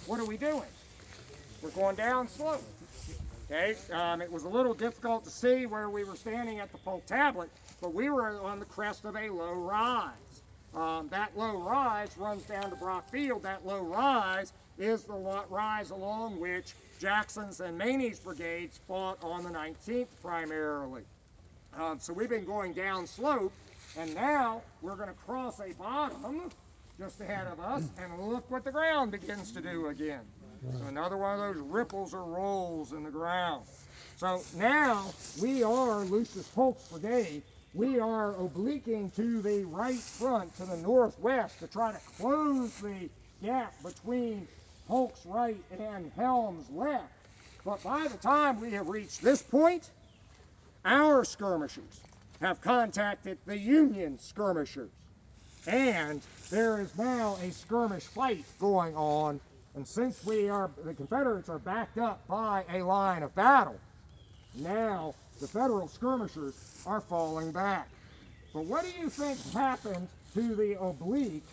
what are we doing? We're going down slope. Okay, it was a little difficult to see where we were standing at the Polk tablet, but we were on the crest of a low rise. That low rise runs down to Brock Field. That low rise is the rise along which Jackson's and Maney's brigades fought on the 19th primarily. So we've been going down slope, and now we're going to cross a bottom just ahead of us, and look what the ground begins to do again. So another one of those ripples or rolls in the ground. So now we are Lucius Polk's brigade. We are obliquing to the right front, to the northwest, to try to close the gap between Polk's right and Helm's left. But by the time we have reached this point, our skirmishers have contacted the Union skirmishers. And there is now a skirmish fight going on. And since the Confederates are backed up by a line of battle, now the Federal skirmishers are falling back. But what do you think happened to the oblique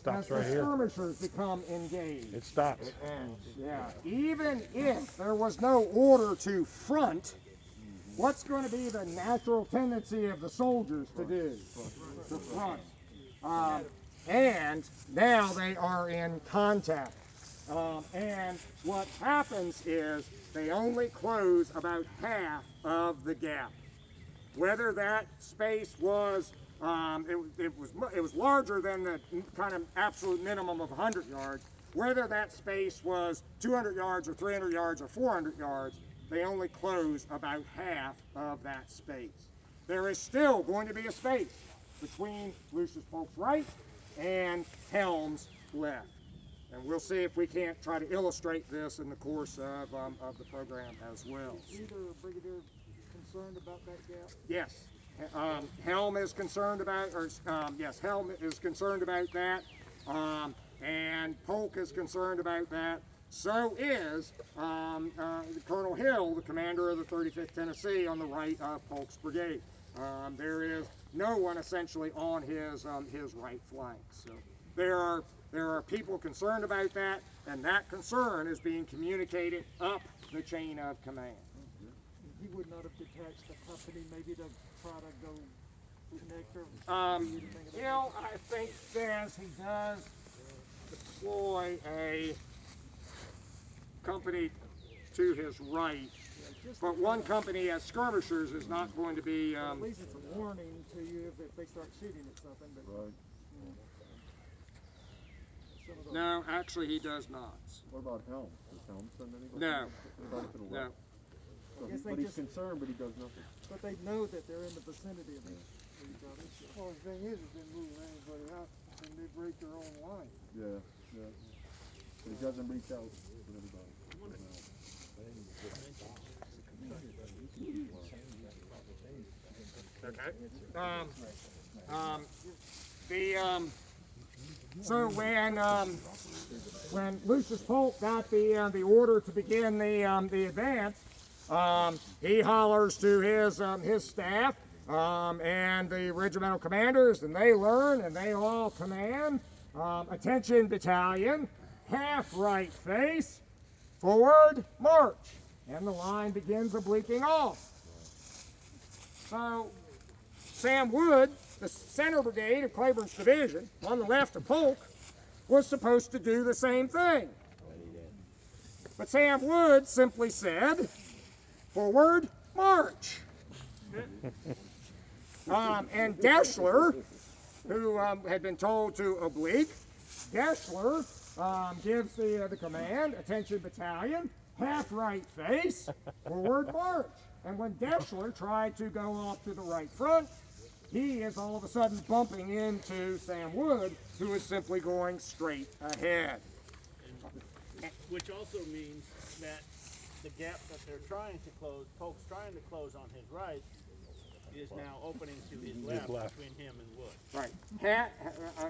as the skirmishers become engaged? It stops. Yeah, even if there was no order to front, what's going to be the natural tendency of the soldiers to do? To front. And now they are in contact. And what happens is they only close about half of the gap. Whether that space was, it was larger than the kind of absolute minimum of 100 yards, whether that space was 200 yards or 300 yards or 400 yards, they only close about half of that space. There is still going to be a space between Lucius Polk's right and Helm's left. And we'll see if we can't try to illustrate this in the course of the program as well. Is either brigadier concerned about that gap? Yes. Helm is concerned about, yes, Helm is concerned about that. And Polk is concerned about that. So is Colonel Hill, the commander of the 35th Tennessee, on the right of Polk's brigade. There is no one essentially on his right flank. So there are people concerned about that, and that concern is being communicated up the chain of command. He would not have detached the company maybe to try to go connect or Hill, I think, says he does deploy a company to his right, but one company as skirmishers is not going to be... at least it's a warning to you if they start shooting at something. But, right. No, actually he does not. What about Helm? Does Helm send anybody? No. Anybody to the No. left? So but he's concerned, but he does nothing. But they know that they're in the vicinity of each other. Well, the thing is, if they move anybody out, then they break their own line. Yeah, yeah. But he doesn't reach out to anybody. Okay. So when Lucius Polk got the order to begin the advance, he hollers to his staff and the regimental commanders, and they learn and they all command. Attention, battalion, half right face, forward march, and the line begins obliquing off. So Sam Wood, the center brigade of Claiborne's division, on the left of Polk, was supposed to do the same thing. But Sam Wood simply said, forward march. And Deschler, who had been told to oblique, Deschler gives the command, attention battalion, half right face, forward march. And when Deschler tried to go off to the right front, he is all of a sudden bumping into Sam Wood, who is simply going straight ahead. Which also means that the gap that they're trying to close, Polk's trying to close on his right, is now opening to his left between him and Wood. Right.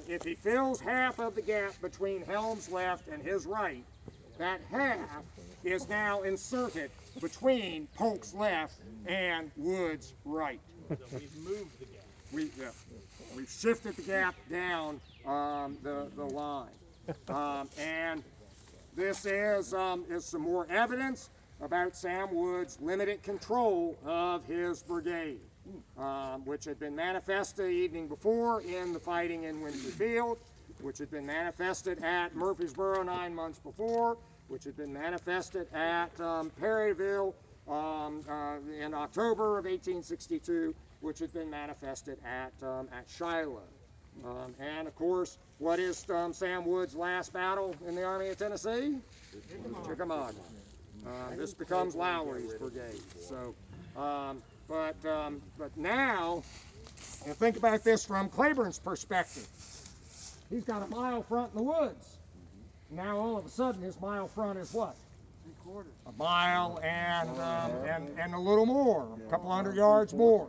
If he fills half of the gap between Helm's left and his right, that half is now inserted between Polk's left and Wood's right. So we've moved the gap. We've shifted the gap down the line. And this is some more evidence about Sam Woods' limited control of his brigade, which had been manifested the evening before in the fighting in Winter Field, which had been manifested at Murfreesboro 9 months before, which had been manifested at Perryville in October of 1862, which had been manifested at Shiloh. And of course, what is Sam Woods' last battle in the Army of Tennessee? Chickamauga. This becomes Lowry's brigade. So, but now, and think about this from Claiborne's perspective. He's got a mile front in the woods. Now all of a sudden, his mile front is what? 3/4. A mile and a little more, a couple hundred yards more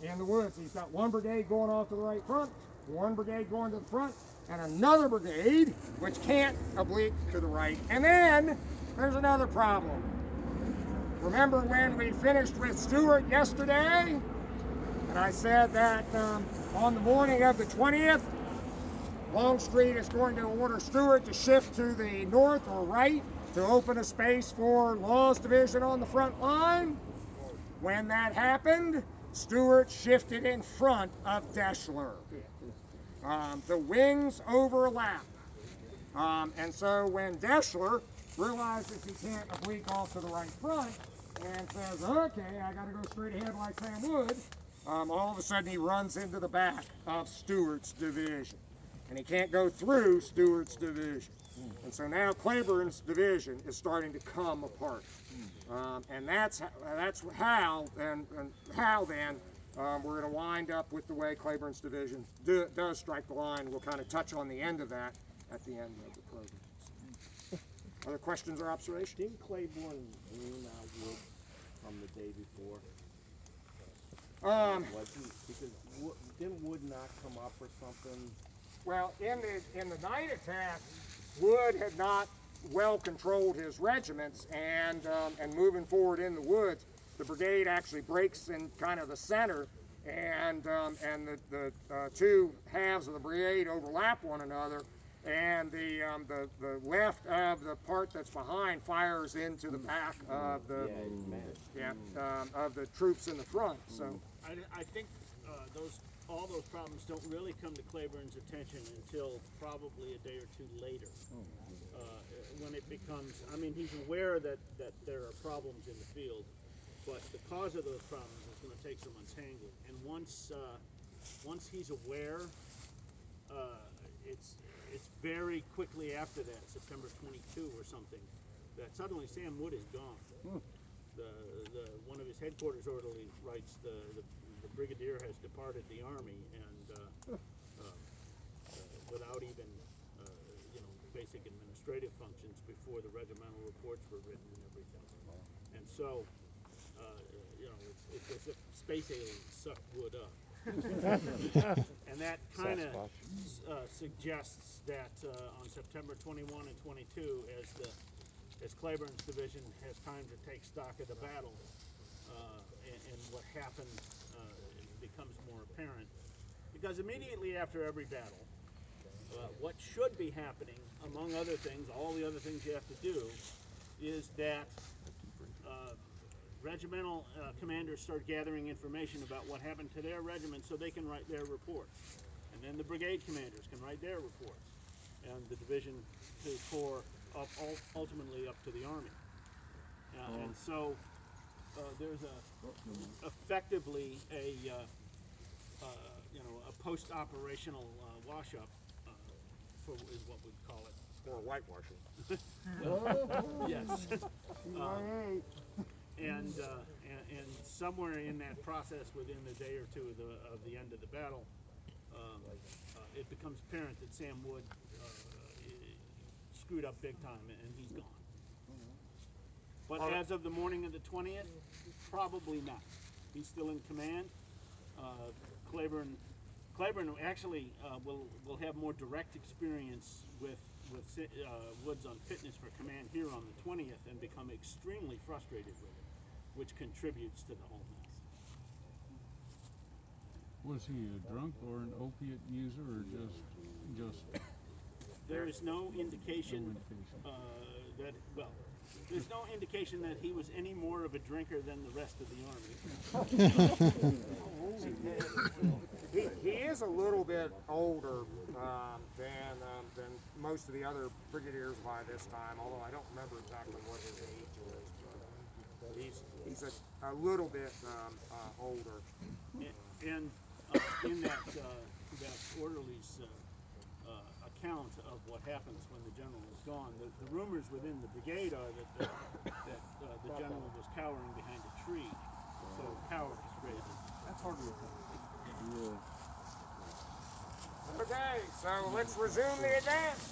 in the woods. He's got one brigade going off to the right front, one brigade going to the front, and another brigade which can't oblique to the right. And then there's another problem. Remember when we finished with Stewart yesterday? And I said that on the morning of the 20th, Longstreet is going to order Stewart to shift to the north or right to open a space for Law's division on the front line. When that happened, Stewart shifted in front of Deschler. The wings overlap. And so when Deschler realizes he can't oblique off to the right front and says, okay, I got to go straight ahead like Sam Wood, all of a sudden he runs into the back of Stewart's division. And he can't go through Stewart's division. And so now Claiborne's division is starting to come apart. And that's how then we're going to wind up with the way Claiborne's division does strike the line. We'll kind of touch on the end of that at the end of the program. Other questions or observations? Didn't Claiborne lean out Wood from the day before? Because didn't Wood not come up or something? Well, in the night attack, Wood had not well controlled his regiments, and moving forward in the woods, the brigade actually breaks in kind of the center, and the two halves of the brigade overlap one another, and the left of the part that's behind fires into the back of the of the troops in the front. So I think all those problems don't really come to Claiborne's attention until probably a day or two later, when it becomes, I mean, he's aware that there are problems in the field, but the cause of those problems is going to take some untangling. And once he's aware, it's very quickly after that, September 22 or something, that suddenly Sam Wood is gone. One of his headquarters orderly writes the brigadier has departed the army, and without even basic administrative functions before the regimental reports were written and everything. And so it's as if space aliens sucked Wood up. And that kind of suggests that on September 21 and 22, as Claiborne's division has time to take stock of the battle, and what happened becomes more apparent. Because immediately after every battle, what should be happening, among other things, all the other things you have to do, is that regimental commanders start gathering information about what happened to their regiment so they can write their reports. And then the brigade commanders can write their reports. And the division to corps ultimately up to the army. And so there's effectively a post-operational wash-up, is what we'd call it. or whitewashing. Yes. And somewhere in that process, within a day or two of the end of the battle, it becomes apparent that Sam Wood screwed up big time, and he's gone. But as of the morning of the 20th, probably not. He's still in command. Claiborne actually will have more direct experience with Woods on fitness for command here on the 20th and become extremely frustrated with it, which contributes to the whole mess. Was he a drunk or an opiate user, or just There is no indication that, well, there's no indication that he was any more of a drinker than the rest of the Army. He is a little bit older than most of the other brigadiers by this time, although I don't remember exactly what his age is. But he's a little bit older. And in that orderly's account of what happens when the general is gone, the rumors within the brigade are that the general was cowering behind a tree, so coward is raised. That's hard to recover. Okay, so let's resume the advance.